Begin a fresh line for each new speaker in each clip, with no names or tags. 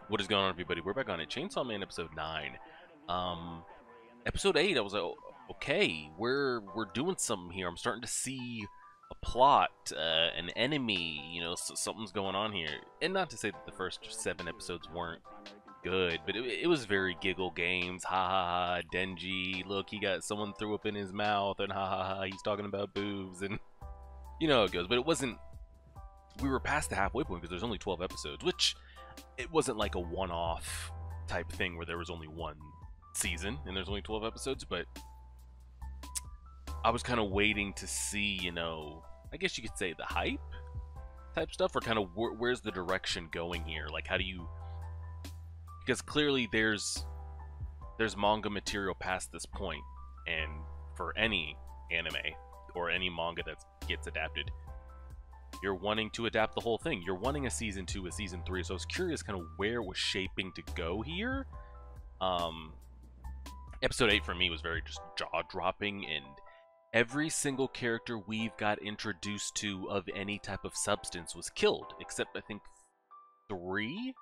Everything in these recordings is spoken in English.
What is going on, everybody? We're back on it. Chainsaw Man episode 9. Episode 8, I was like, okay, we're doing something here. I'm starting to see a plot, an enemy, something's going on here. And not to say that the first 7 episodes weren't good, but it was very giggle games. Ha ha ha, Denji, look, he got someone threw up in his mouth, and ha ha ha, he's talking about boobs, and you know how it goes. But it wasn't, we were past the halfway point because there's only 12 episodes, which it wasn't like a one-off type thing where there was only one season and there's only 12 episodes, but I was kind of waiting to see, I guess you could say the hype type stuff, or kind of where's the direction going here? Like, how do you, because clearly there's manga material past this point, and for any anime or any manga that gets adapted, you're wanting to adapt the whole thing. You're wanting a season 2, a season 3. So I was curious kind of where it was shaping to go here. Episode 8 for me was very just jaw-dropping, and every single character we've got introduced to of any type of substance was killed, except I think 3.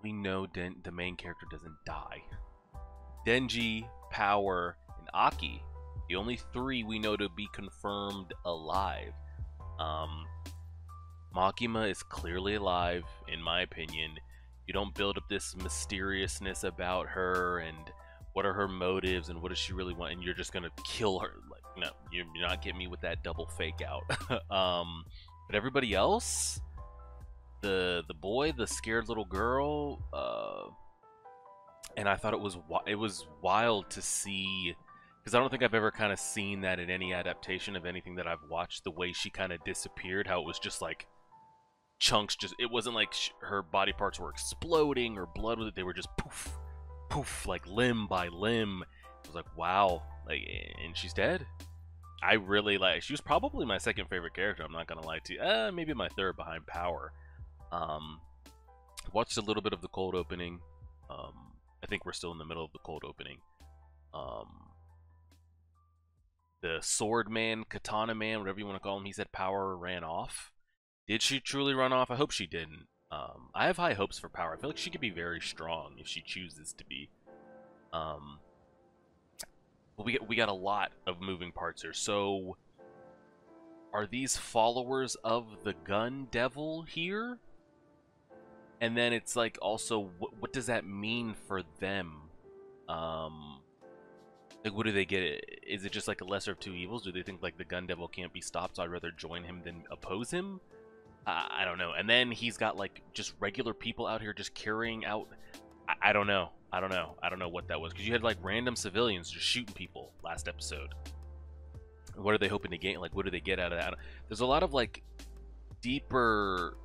We know the main character doesn't die. Denji, Power, and Aki, the only 3 we know to be confirmed alive. Makima is clearly alive, in my opinion. You don't build up this mysteriousness about her and what are her motives and what does she really want, and you're just gonna kill her. Like, no, you're not getting me with that double fake out. But everybody else, the boy, the scared little girl, and I thought it was wild to see, because I don't think I've ever kind of seen that in any adaptation of anything that I've watched, the way she kind of disappeared, how it was just like chunks, it wasn't like her body parts were exploding or blood with it, they were just poof, poof, like limb by limb. I was like, wow, like, and she's dead. I really she was probably my second favorite character, I'm not gonna lie to you. Maybe my third behind Power. Watched a little bit of the cold opening. I think we're still in the middle of the cold opening. The sword man, katana man, whatever you want to call him, he said Power ran off. Did she truly run off? I hope she didn't. I have high hopes for Power. I feel like she could be very strong if she chooses to be. But we got a lot of moving parts here. So, are these followers of the gun devil here? And then it's like, also, what does that mean for them? Like, what do they get? Is it just like a lesser of two evils? Do they think like the gun devil can't be stopped, so I'd rather join him than oppose him? I don't know. And then he's got like just regular people out here just carrying out. I don't know. I don't know what that was, because you had like random civilians just shooting people last episode. What are they hoping to gain? Like, what do they get out of that? There's a lot of like deeper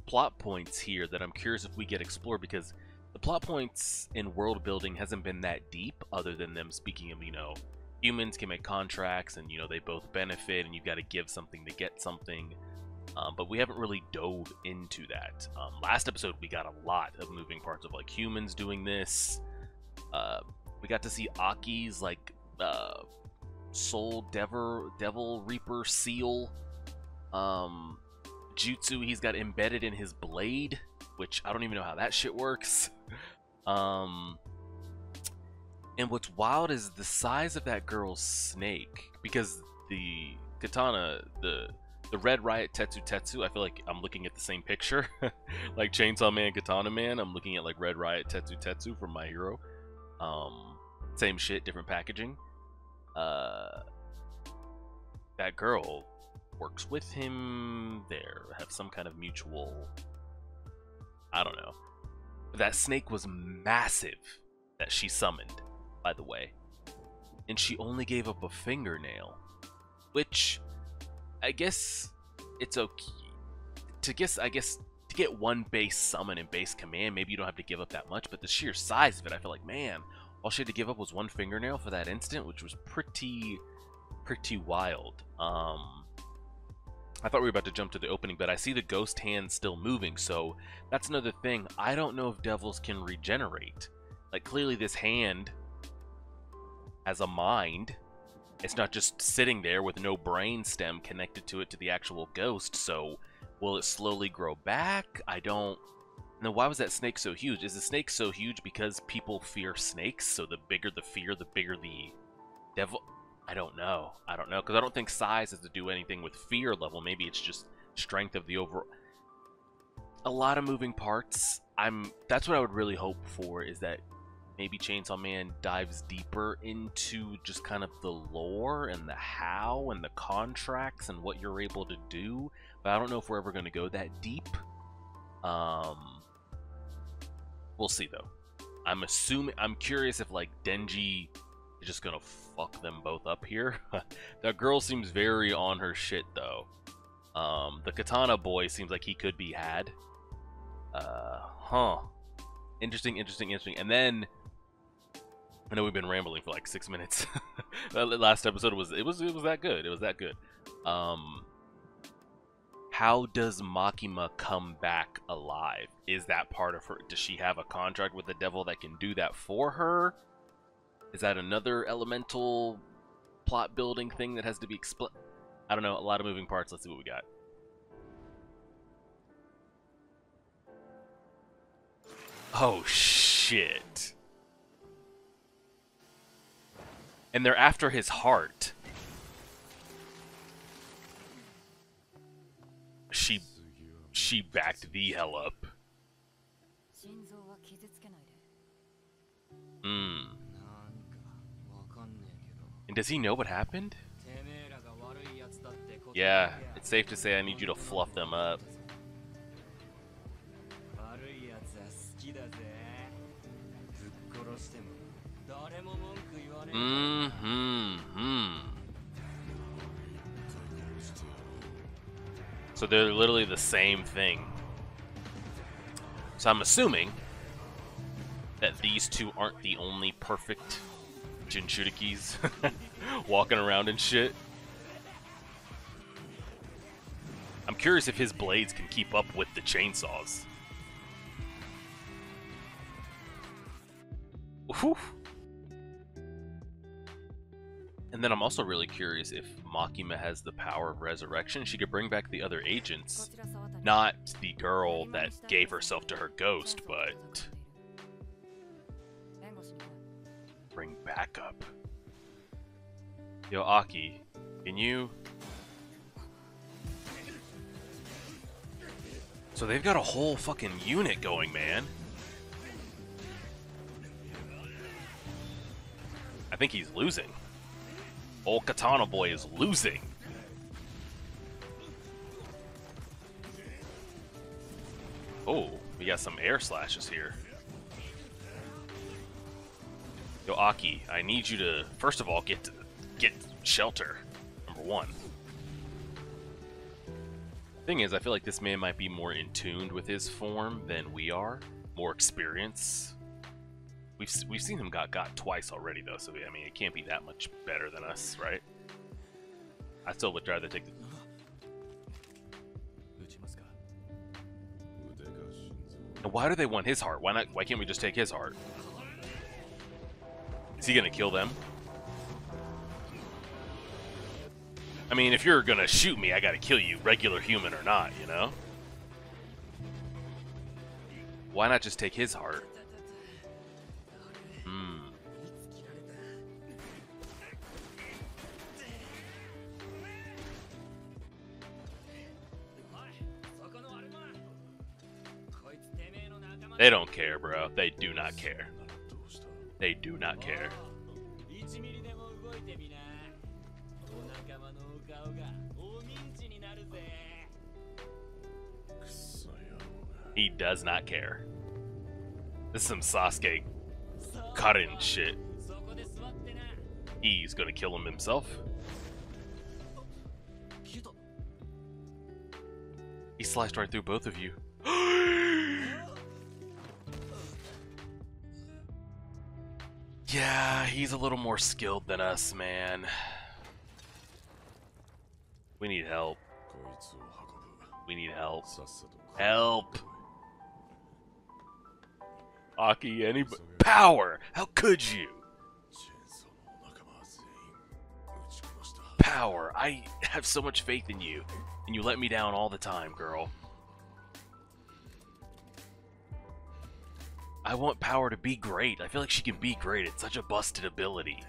plot points here that I'm curious if we get explored, because the plot points in world building hasn't been that deep, other than them speaking of, humans can make contracts and, they both benefit and you've got to give something to get something. But we haven't really dove into that. Last episode, we got a lot of moving parts of like humans doing this. We got to see Aki's like soul devil reaper seal jutsu he's got embedded in his blade, which I don't even know how that shit works. And what's wild is the size of that girl's snake, because the katana, the Red Riot Tetsu, I feel like I'm looking at the same picture. Like Chainsaw Man, Katana Man, I'm looking at like Red Riot Tetsu from My Hero. Same shit, different packaging. That girl works with him, have some kind of mutual, I don't know. That snake was massive that she summoned, by the way. And she only gave up a fingernail, which I guess it's okay to get one base summon and base command, maybe you don't have to give up that much, but the sheer size of it, I feel like, man, all she had to give up was one fingernail for that instant, which was pretty wild. I thought we were about to jump to the opening, but I see the ghost hand still moving, so that's another thing. I don't know if devils can regenerate. Like, clearly this hand has a mind. It's not just sitting there with no brain stem connected to it to the actual ghost, so will it slowly grow back? I'm Now, why was that snake so huge? Is the snake so huge because people fear snakes? So the bigger the fear, the bigger the devil? I don't know. I don't know, because I don't think size has to do anything with fear level. Maybe it's just strength of the overall. A lot of moving parts. That's what I would really hope for, is that maybe Chainsaw Man dives deeper into just kind of the lore and the how and the contracts and what you're able to do. But I don't know if we're ever going to go that deep. We'll see though. I'm curious if like Denji is just gonna fuck them both up here. That girl seems very on her shit though. The Katana boy seems like he could be had. Interesting. And then I know we've been rambling for like 6 minutes. The last episode was that good. It was that good. How does Makima come back alive? Is that part of her? Does she have a contract with the devil that can do that for her? Is that another elemental plot building thing that has to be explained? I don't know. A lot of moving parts. Let's see what we got. Oh, shit. And they're after his heart. She backed the hell up. And does he know what happened? Yeah, it's safe to say I need you to fluff them up. So they're literally the same thing. So I'm assuming that these two aren't the only perfect Jinchurikis walking around and shit. I'm curious if his blades can keep up with the chainsaws. Whew. And then I'm also really curious if Makima has the power of resurrection. She could bring back the other agents. Not the girl that gave herself to her ghost, but bring back up. Yo, Aki, can you... So they've got a whole fucking unit going, man. I think he's losing. Old Katana boy is losing. Oh, we got some air slashes here. Yo, Aki, I need you to, first of all, get shelter. Number one. Thing is, I feel like this man might be more in tune with his form than we are. More experience. We've seen him got twice already though, so I mean it can't be that much better than us, right? I still would rather take the... Now, why do they want his heart? Why not? Why can't we just take his heart? Is he gonna kill them? I mean, if you're gonna shoot me, I gotta kill you, regular human or not, you know? Why not just take his heart? They don't care, bro. They do not care. They do not care. He does not care. This is some Sasuke Karin shit. He's gonna kill him himself. He sliced right through both of you. Yeah, he's a little more skilled than us, man. We need help. We need help. Help! Aki, anybody? Power! How could you? Power! I have so much faith in you, and you let me down all the time, girl. I want power to be great. I feel like she can be great. It's such a busted ability.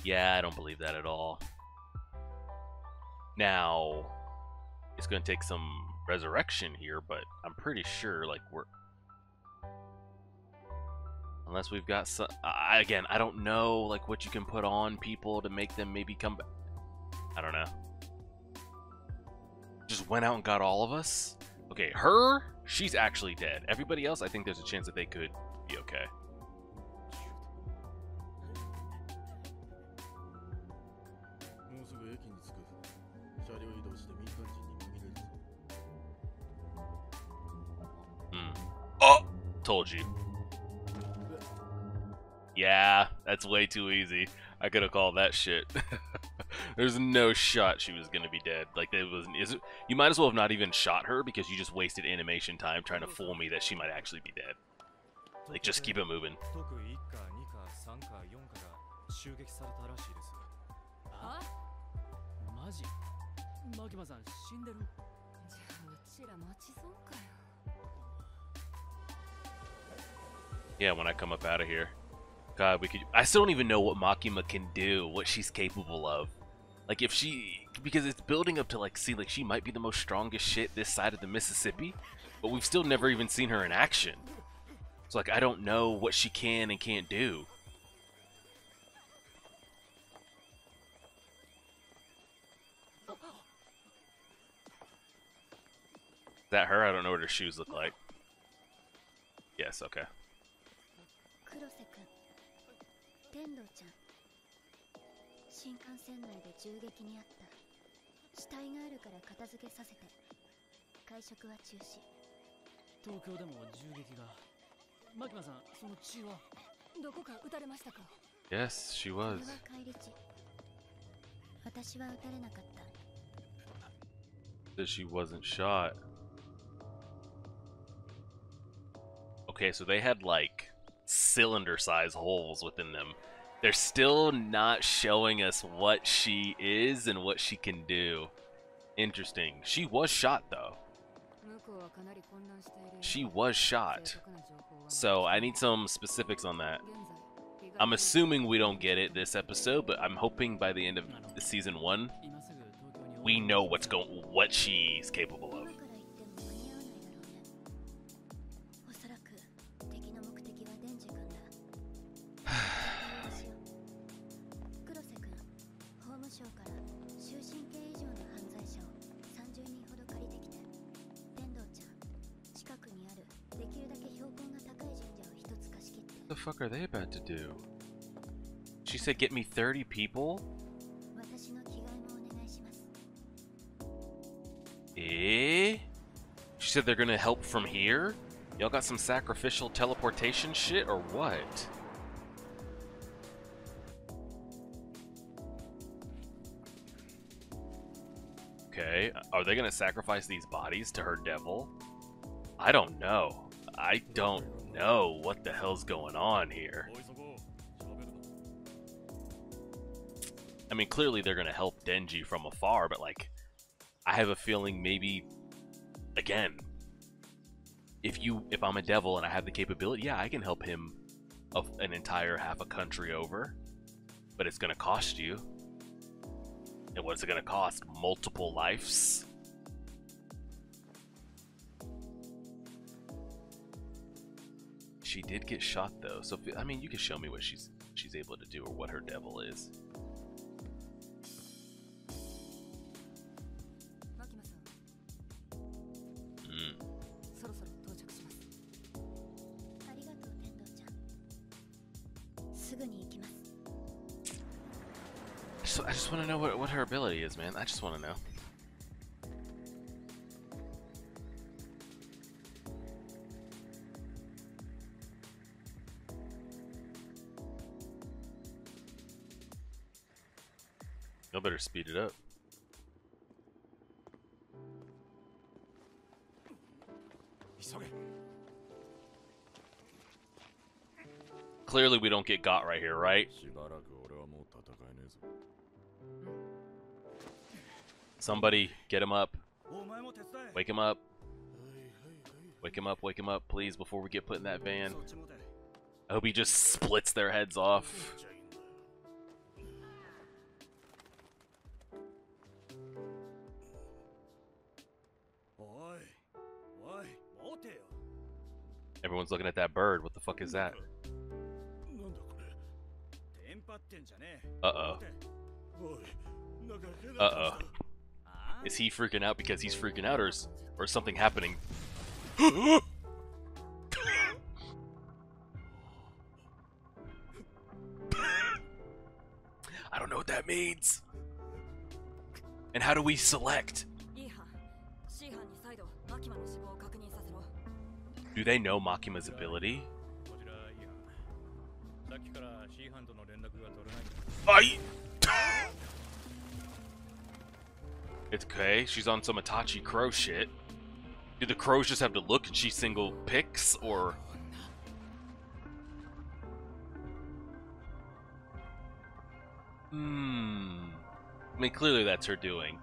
Yeah, I don't believe that at all. Now, it's going to take some resurrection here, but I'm pretty sure, like, we're... Unless we've got some... again, I don't know, like, what you can put on people to make them maybe come back. I don't know. Just went out and got all of us? Okay, her, she's actually dead. Everybody else, I think there's a chance that they could be okay. Oh! Told you. Yeah, that's way too easy. I could have called that shit. There's no shot she was gonna be dead. Like, it was. You might as well have not even shot her because you just wasted animation time trying to fool me that she might actually be dead. Like, just keep it moving. Yeah, when I come up out of here. God, we could... I still don't even know what Makima can do, what she's capable of. Like, if she... Because it's building up to, like, see, like, she might be the most strongest shit this side of the Mississippi, but we've still never even seen her in action. So, like, I don't know what she can and can't do. Is that her? I don't know what her shoes look like. Yes, okay. 新幹線内で銃撃にあった。死体があるから片付けさせて。会食は中止。東京でも銃撃が。マキマさん、その血はどこか撃たれましたか Yes, she was. それは帰り血。私は撃たれなかった。That she wasn't shot. Okay, so they had like cylinder-sized holes within them. They're still not showing us what she is and what she can do. Interesting. She was shot, though. She was shot. So I need some specifics on that. I'm assuming we don't get it this episode, but I'm hoping by the end of season 1, we know what she's capable of. What the fuck are they about to do? She said get me 30 people? Eh? She said they're gonna help from here? Y'all got some sacrificial teleportation shit or what? Okay, are they gonna sacrifice these bodies to her devil? I don't know. I don't know what the hell's going on here. I mean, clearly they're gonna help Denji from afar, but like, I have a feeling maybe, again, if I'm a devil and I have the capability, yeah, I can help him of an entire half a country over, but it's gonna cost you. And what's it gonna cost? Multiple lives? She did get shot though, so I mean, you can show me what she's able to do or what her devil is. I just want to know what her ability is, man. I just want to know. Y'all better speed it up. Clearly we don't get got right here, right? Somebody, get him up. Wake him up. Wake him up, wake him up, please, before we get put in that van. I hope he just splits their heads off. Everyone's looking at that bird. What the fuck is that? Uh-oh. Uh-oh. Is he freaking out because he's freaking out, or is something happening? I don't know what that means. And how do we select? Do they know Makima's ability? It's okay. She's on some Itachi crow shit. Do the crows just have to look and she single picks, or? I mean, clearly that's her doing.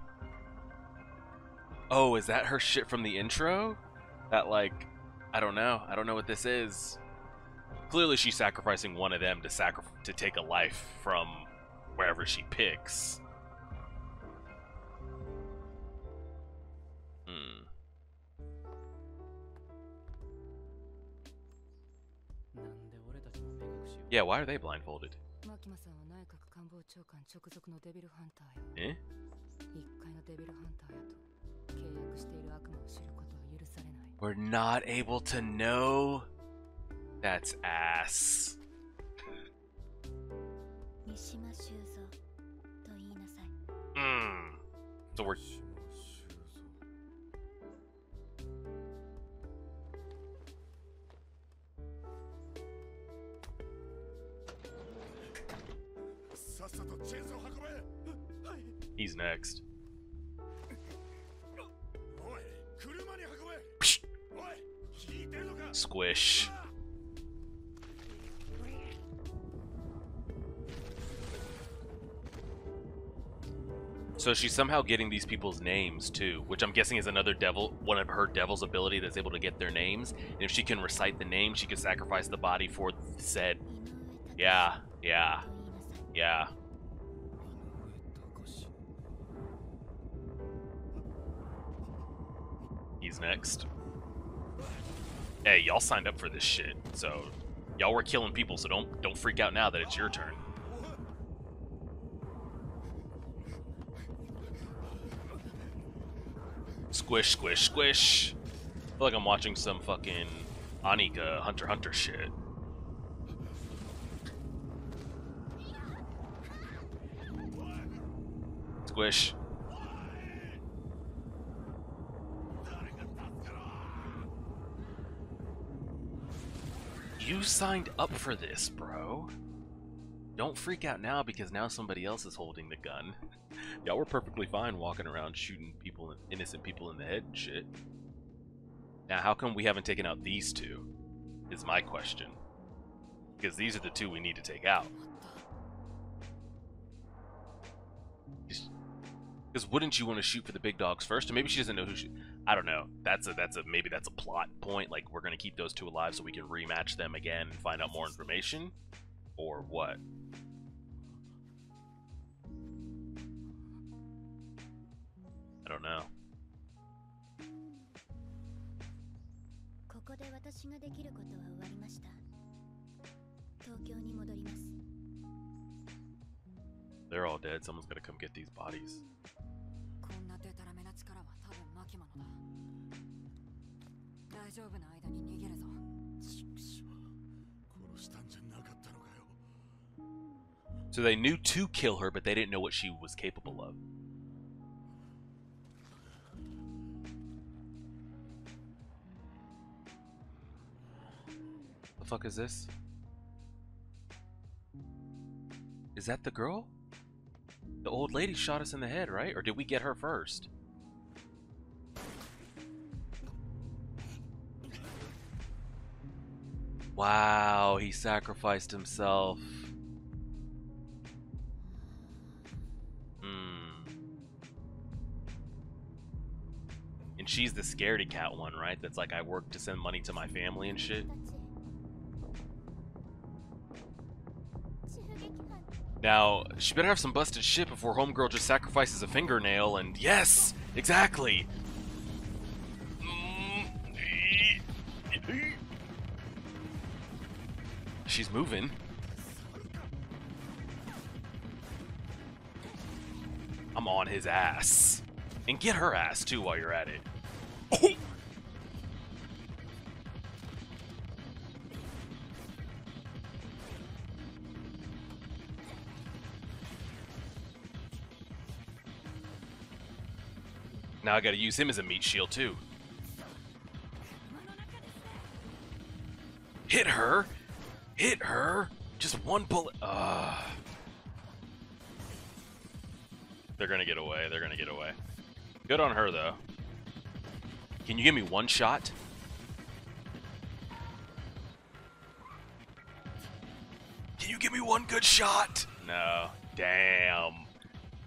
Oh, is that her shit from the intro? That, like, I don't know. I don't know what this is. Clearly she's sacrificing one of them to take a life from wherever she picks. Yeah, why are they blindfolded? Eh? We're not able to know? That's ass. So we're... He's next. Squish. So she's somehow getting these people's names too, which I'm guessing is another devil, one of her devil's ability that's able to get their names. And if she can recite the name, she can sacrifice the body for said. Yeah. He's next. Hey, y'all signed up for this shit, so y'all were killing people, so don't freak out now that it's your turn. Squish, squish, squish. I feel like I'm watching some fucking Anika Hunter x Hunter shit. Squish. You signed up for this, bro. Don't freak out now because now somebody else is holding the gun. Y'all were perfectly fine walking around shooting people, innocent people in the head and shit. Now, how come we haven't taken out these two? Is my question. Because these are the two we need to take out. Because wouldn't you want to shoot for the big dogs first? Or maybe she doesn't know who she... I don't know. Maybe that's a plot point. Like, we're going to keep those two alive so we can rematch them again and find out more information? Or what? I don't know. They're all dead. Someone's gonna come get these bodies. So they knew to kill her, but they didn't know what she was capable of. The fuck is this? Is that the girl? The old lady shot us in the head, right? Or did we get her first? Wow, he sacrificed himself. she's the scaredy cat one, right? That's like, I work to send money to my family and shit. Now, she better have some busted shit before homegirl just sacrifices a fingernail, and yes! Exactly! She's moving. I'm on his ass. And get her ass, too, while you're at it. Oh! Now I gotta use him as a meat shield, too. Hit her! Hit her! Just one bullet. They're gonna get away. They're gonna get away. Good on her, though. Can you give me one shot? Can you give me one good shot? No. Damn.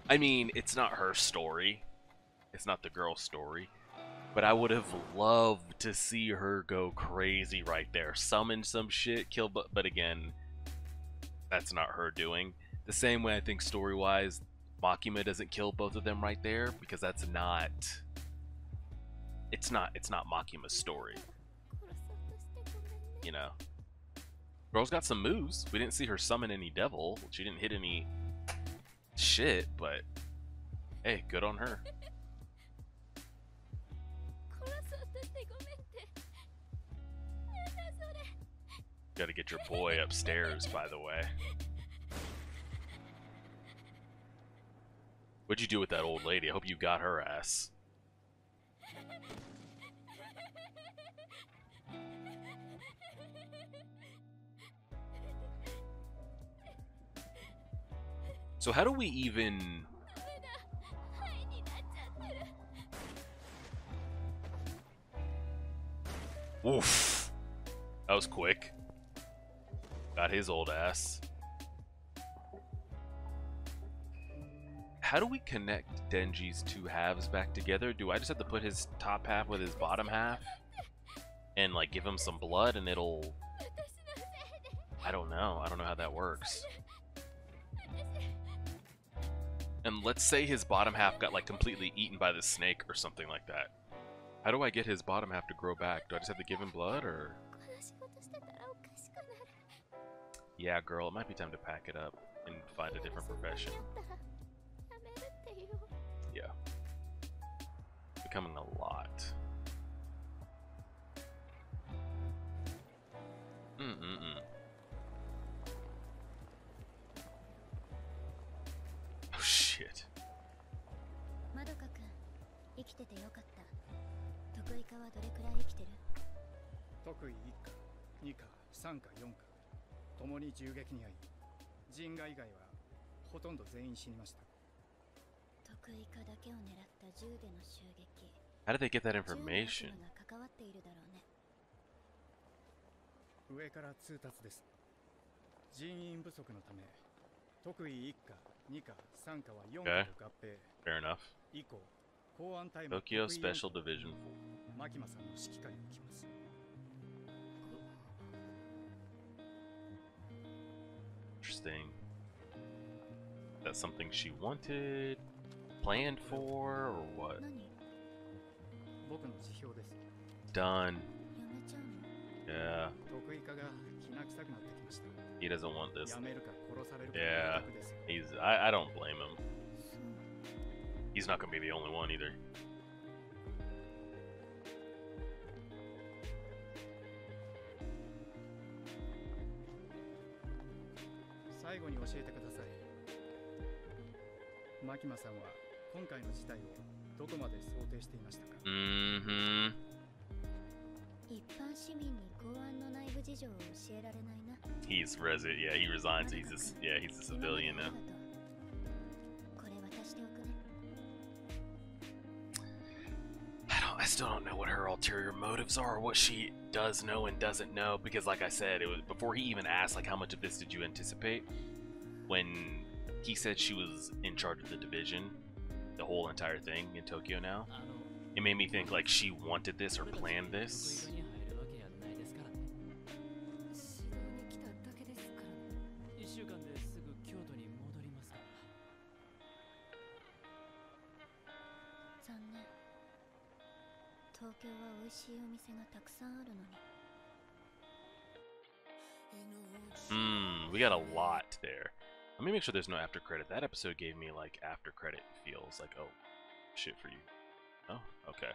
I mean, it's not her story. It's not the girl's story. But I would have loved to see her go crazy right there. Summon some shit, kill, but again, that's not her doing. The same way I think story-wise, Makima doesn't kill both of them right there, because that's not... It's not Makima's story. You know. Girl's got some moves. We didn't see her summon any devil. She didn't hit any shit, but hey, good on her. Gotta get your boy upstairs, by the way. What'd you do with that old lady? I hope you got her ass. So how do we even... Oof. That was quick. Got his old ass. How do we connect Denji's two halves back together? Do I just have to put his top half with his bottom half? And like give him some blood and it'll... I don't know. I don't know how that works. And let's say his bottom half got like completely eaten by the snake or something like that. How do I get his bottom half to grow back? Do I just have to give him blood or... Yeah, girl, it might be time to pack it up and find a different profession. Yeah. Becoming a lot. Oh, shit. How did they get that information? Okay, fair enough. Tokyo Special Division. Interesting. That's something she wanted, planned for, or what? Done. Yeah. He doesn't want this. Yeah. I don't blame him. He's not gonna be the only one either. Mm-hmm. He's yeah, he resigns. He's a civilian now. I still don't know what her ulterior motives are, or what she does know and doesn't know, because like I said, it was before he even asked like how much of this did you anticipate, when he said she was in charge of the division, the whole entire thing in Tokyo now. It made me think like she wanted this or planned this. We got a lot there. Let me make sure there's no after credit. That episode gave me like after credit feels like, oh, shit for you. Oh, okay.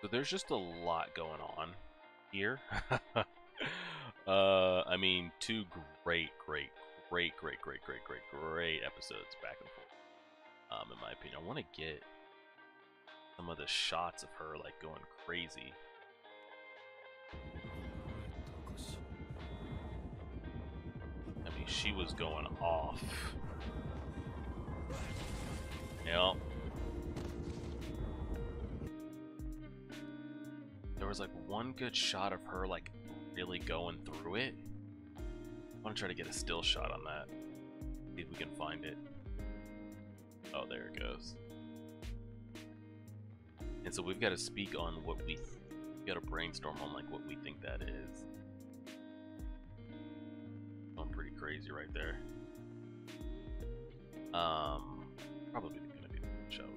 So there's just a lot going on here. I mean, two great episodes back and forth. In my opinion, I want to get some of the shots of her like going crazy. I mean, she was going off. Yep. There was like one good shot of her like really going through it. I want to try to get a still shot on that. See if we can find it. Oh, there it goes. And so we've got to speak on what we've got to brainstorm on like what we think that is. Going pretty crazy right there. Probably gonna be the show.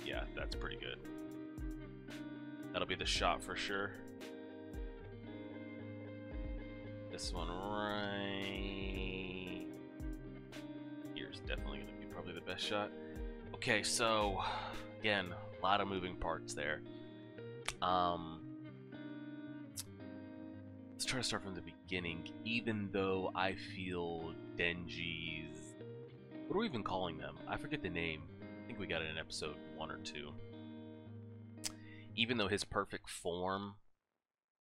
Yeah, that's pretty good. That'll be the shot for sure. This one right here's definitely gonna be probably the best shot. Okay, so again, a lot of moving parts there. Let's try to start from the beginning, even though I feel Denji's... What are we even calling them? I forget the name. I think we got it in episode 1 or 2. Even though his perfect form,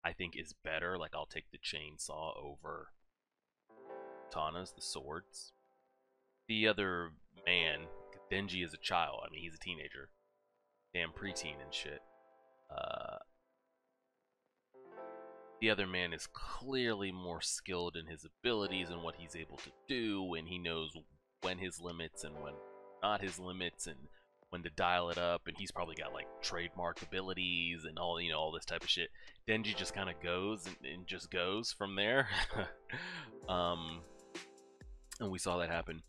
I think, is better. Like, I'll take the chainsaw over katanas, the swords. The other man, Denji is a child. I mean, he's a teenager. Damn preteen and shit. The other man is clearly more skilled in his abilities and what he's able to do, and he knows when his limits and when not his limits, and when to dial it up, and he's probably got like trademark abilities and all, you know, all this type of shit. Denji just kind of goes and just goes from there. And we saw that happen.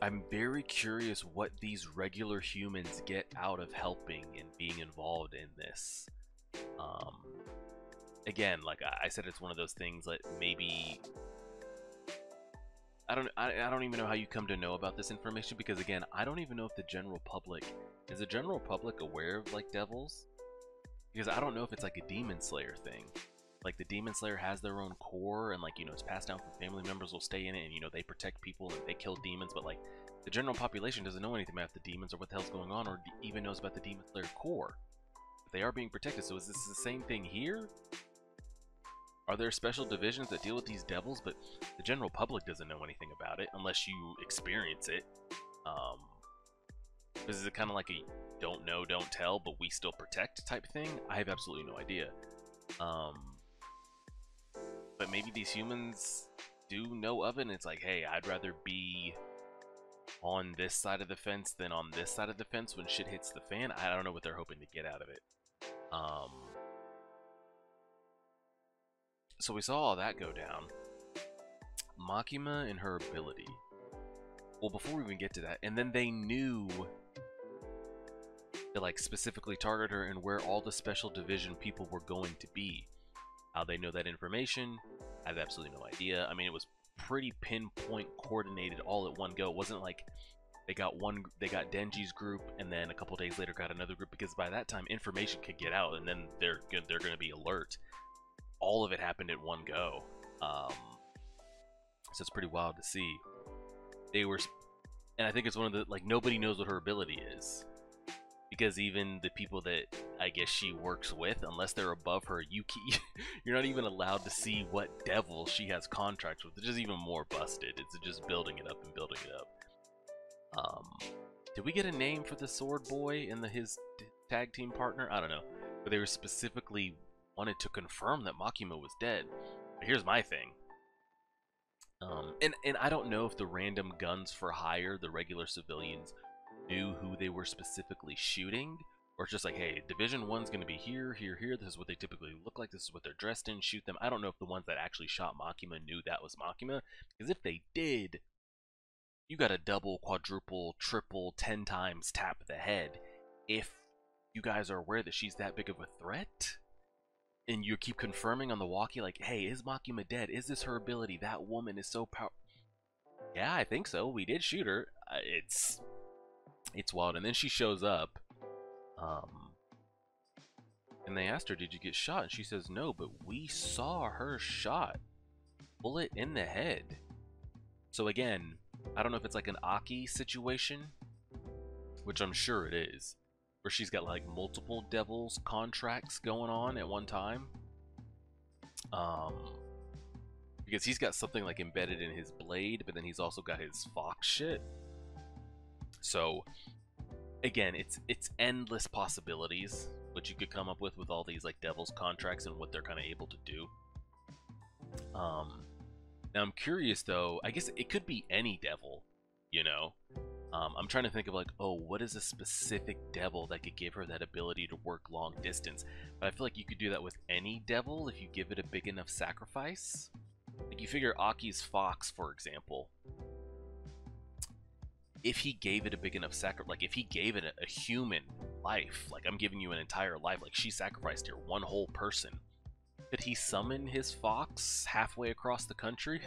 I'm very curious what these regular humans get out of helping and being involved in this. Again, like I said, it's one of those things that maybe I don't even know how you come to know about this information, because again, I don't even know if the general public is the general public aware of like devils, because I don't know if it's like a demon slayer thing. Like the demon slayer has their own core, and like, you know, it's passed down from family members will stay in it, and you know, they protect people and they kill demons, but like the general population doesn't know anything about the demons or what the hell's going on, or even knows about the demon slayer core. But they are being protected. So is this the same thing here? Are there special divisions that deal with these devils, but the general public doesn't know anything about it unless you experience it? Is it kind of like a don't know, don't tell, but we still protect type thing? I have absolutely no idea. But maybe these humans do know of it, and it's like, hey, I'd rather be on this side of the fence than on this side of the fence when shit hits the fan. I don't know what they're hoping to get out of it. So we saw all that go down. Makima and her ability. Well, before we even get to that, and then they knew to like specifically target her and where all the special division people were going to be. How they know that information, I have absolutely no idea. I mean, it was pretty pinpoint coordinated all at one go. It wasn't like they got Denji's group and then a couple days later got another group, because by that time information could get out and then they're going to be alert. All of it happened at one go. So it's pretty wild to see. They were, and I think it's one of the, like, nobody knows what her ability is, because even the people that I guess she works with, unless they're above her, you're not even allowed to see what devil she has contracts with. It's just even more busted. It's just building it up and building it up. Did we get a name for the sword boy and his tag team partner? I don't know, but they were specifically wanted to confirm that Makima was dead. But here's my thing. And I don't know if the random guns for hire, the regular civilians, knew who they were specifically shooting, or it's just like, hey, Division 1's going to be here, here, here, this is what they typically look like, this is what they're dressed in, shoot them. I don't know if the ones that actually shot Makima knew that was Makima, because if they did, you got a double, quadruple, triple, 10 times tap the head if you guys are aware that she's that big of a threat. And you keep confirming on the walkie, like, hey, is Makima dead? Is this her ability? That woman is so powerful. Yeah, I think so. We did shoot her. It's wild. And then she shows up, and they asked her, did you get shot? And she says, no, but we saw her shot. Bullet in the head. So again, I don't know if it's like an Aki situation, which I'm sure it is, where she's got like multiple devils contracts going on at one time. Because he's got something like embedded in his blade, but then he's also got his fox shit. So again, it's endless possibilities what you could come up with all these like devils contracts and what they're kind of able to do. Now I'm curious though, I guess it could be any devil, you know. I'm trying to think of like, oh, what is a specific devil that could give her that ability to work long distance? But I feel like you could do that with any devil if you give it a big enough sacrifice. Like you figure Aki's fox, for example, if he gave it a big enough sacrifice, like if he gave it a human life, like I'm giving you an entire life, like she sacrificed here, one whole person, could he summon his fox halfway across the country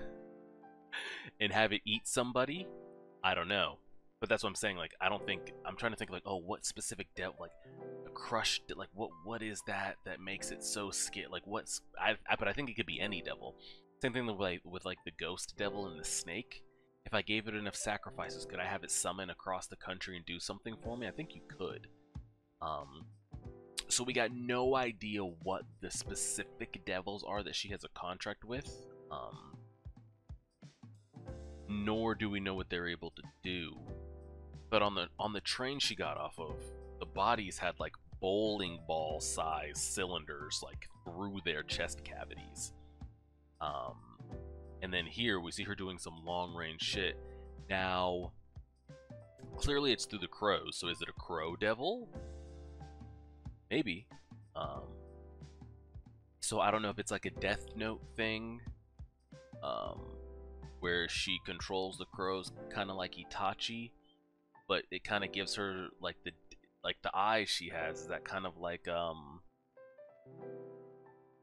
and have it eat somebody? I don't know. But that's what I'm saying, like, I don't think, I'm trying to think like, oh, what specific devil, like, a crushed, like, what is that makes it so scary, like, but I think it could be any devil. Same thing with like, the ghost devil and the snake. If I gave it enough sacrifices, could I have it summon across the country and do something for me? I think you could. So we got no idea what the specific devils are that she has a contract with. Nor do we know what they're able to do. But on the train she got off of, the bodies had like bowling ball size cylinders like through their chest cavities. And then here we see her doing some long range shit. Now, clearly it's through the crows, so is it a crow devil? Maybe. So I don't know if it's like a Death Note thing, where she controls the crows kind of like Itachi, but it kind of gives her like the eyes she has is that kind of like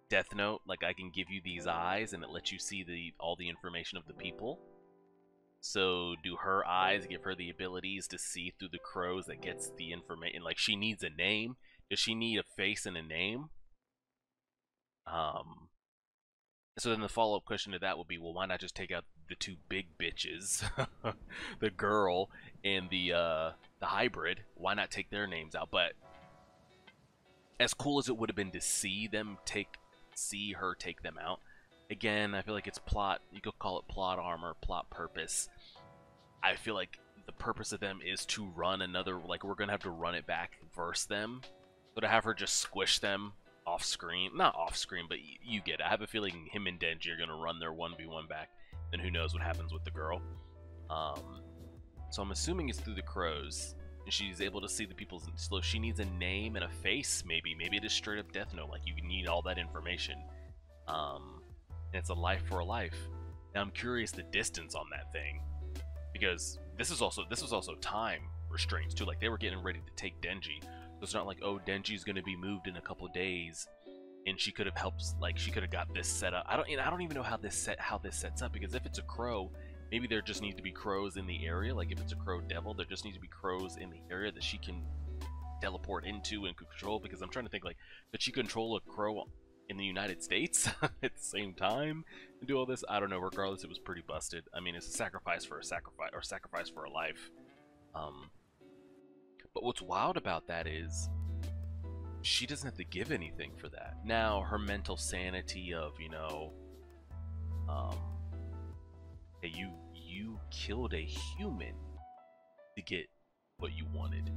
Death Note, like I can give you these eyes and it lets you see all the information of the people. So do her eyes give her the abilities to see through the crows that gets the information? Like she needs a name. Does she need a face and a name? So then the follow-up question to that would be, well, why not just take out the two big bitches, the girl and the hybrid? Why not take their names out? But as cool as it would have been to see her take them out, again, I feel like it's plot. You could call it plot armor, plot purpose. I feel like the purpose of them is to run another, like we're gonna have to run it back versus them. So to have her just squish them off screen, not off screen, but you get it. I have a feeling him and Denji are gonna run their 1v1 back, and who knows what happens with the girl. So I'm assuming it's through the crows, and she's able to see the people's. So she needs a name and a face, maybe it is straight up Death Note. Like you need all that information, and it's a life for a life. Now I'm curious the distance on that thing, because this was also time restraints too. Like they were getting ready to take Denji. So it's not like, oh, Denji's gonna be moved in a couple days, and she could have helped. Like she could have got this set up. I don't even know how this sets up, because if it's a crow, maybe there just needs to be crows in the area. Like if it's a crow devil, there just needs to be crows in the area that she can teleport into and control. Because I'm trying to think, like, could she control a crow in the United States at the same time and do all this? I don't know. Regardless, it was pretty busted. I mean, it's a sacrifice for a sacrifice, or sacrifice for a life. But what's wild about that is she doesn't have to give anything for that. Now, her mental sanity of, you know, hey, you killed a human to get what you wanted.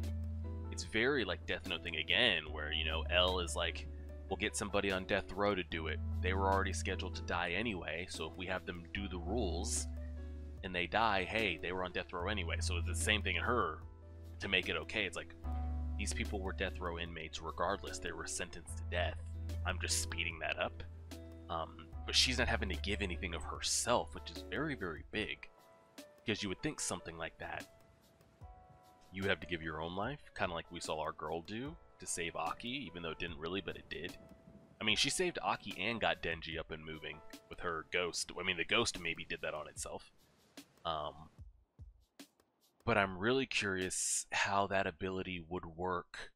It's very like Death Note thing again, where, you know, L is like we'll get somebody on death row to do it. They were already scheduled to die anyway, so if we have them do the rules and they die, hey, they were on death row anyway. So it's the same thing in her to make it okay. It's like, these people were death row inmates regardless. They were sentenced to death. I'm just speeding that up. But she's not having to give anything of herself, which is very, very big. Because you would think something like that, you have to give your own life, kind of like we saw our girl do to save Aki, even though it didn't really, but it did. I mean, she saved Aki and got Denji up and moving with her ghost. I mean, the ghost maybe did that on itself. But I'm really curious how that ability would work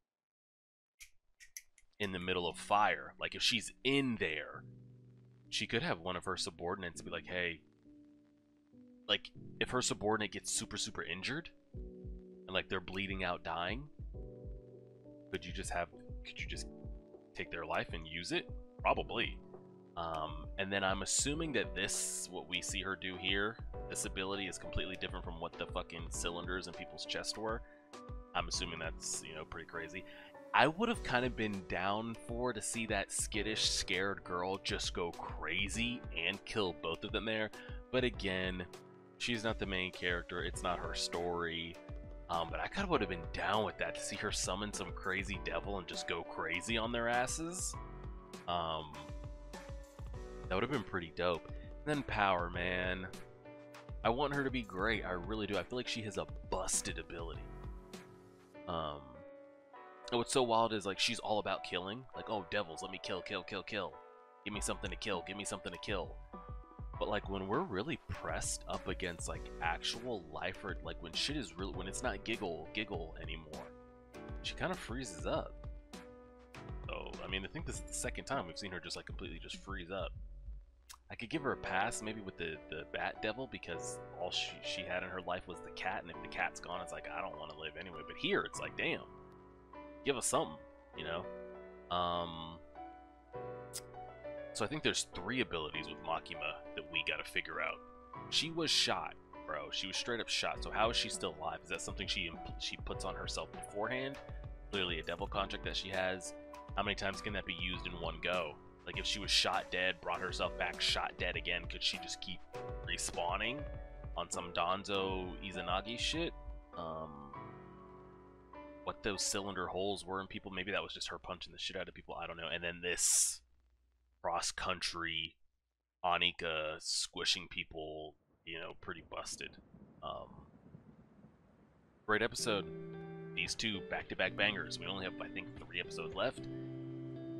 in the middle of fire. Like, if she's in there, she could have one of her subordinates be like, hey, like, if her subordinate gets super, super injured, and, like, they're bleeding out, dying, could you just take their life and use it? Probably. And then I'm assuming that this, what we see her do here, this ability is completely different from what the fucking cylinders in people's chests were. I'm assuming that's, you know, pretty crazy. I would have kind of been down for to see that skittish, scared girl just go crazy and kill both of them there. But again, she's not the main character. It's not her story. But I kind of would have been down with that, to see her summon some crazy devil and just go crazy on their asses. That would have been pretty dope. And then Power, man. I want her to be great. I really do. I feel like she has a busted ability. And what's so wild is, like, she's all about killing. Like, oh, devils, let me kill, kill, kill, kill. Give me something to kill, give me something to kill. But, like, when we're really pressed up against, like, actual life, or, like, when shit is really, when it's not giggle anymore, she kind of freezes up. So, I mean, I think this is the second time we've seen her just, like, completely just freeze up. I could give her a pass, maybe with the bat devil, because all she had in her life was the cat, and if the cat's gone, it's like, I don't want to live anyway. But here, it's like, damn, give us something, you know? So I think there's 3 abilities with Makima that we gotta figure out. She was shot, bro. She was straight up shot. So how is she still alive? Is that something she puts on herself beforehand? Clearly a devil contract that she has. How many times can that be used in one go? Like, if she was shot dead, brought herself back, shot dead again, could she just keep respawning on some Danzo Izanagi shit? What those cylinder holes were in people, maybe that was just her punching the shit out of people, I don't know. And then this cross-country Anika squishing people, you know, pretty busted. Great episode. These 2 back-to-back bangers. We only have, I think, 3 episodes left.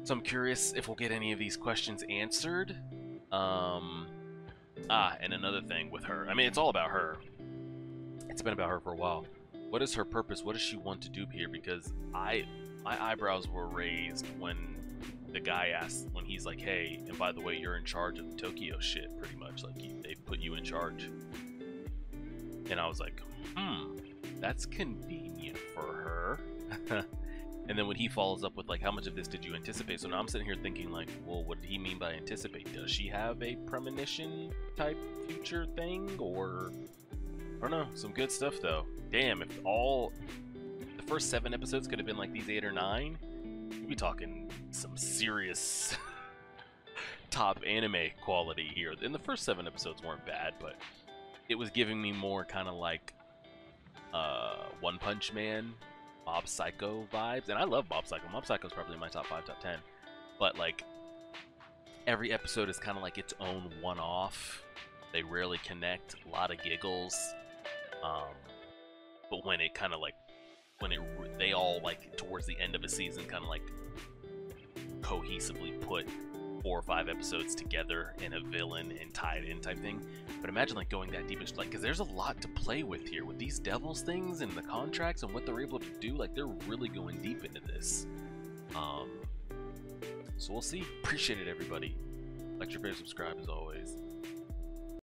So I'm curious if we'll get any of these questions answered. And another thing with her. I mean, it's all about her. It's been about her for a while. What is her purpose? What does she want to do here? Because my eyebrows were raised when the guy asked, when he's like, hey, and by the way, you're in charge of the Tokyo shit, pretty much. Like, they put you in charge. And I was like, that's convenient for her. And then when he follows up with, like, how much of this did you anticipate? So now I'm sitting here thinking, like, well, what did he mean by anticipate? Does she have a premonition type future thing? Or, I don't know, some good stuff, though. Damn, if the first 7 episodes could have been like these 8 or 9, we'd be talking some serious top anime quality here. And the first 7 episodes weren't bad, but it was giving me more kind of like One Punch Man, Mob Psycho vibes. And I love Mob Psycho. Mob Psycho is probably in my top 5, top 10. But, like, every episode is kind of like its own one-off. They rarely connect. A lot of giggles. But when it kind of like, they all, like, towards the end of a season kind of like cohesively put 4 or 5 episodes together in a villain and tie it in type thing. But imagine, like, going that deep, like, because there's a lot to play with here with these devils things and the contracts and what they're able to do. Like, they're really going deep into this. So we'll see. Appreciate it, everybody. Like, share, subscribe as always.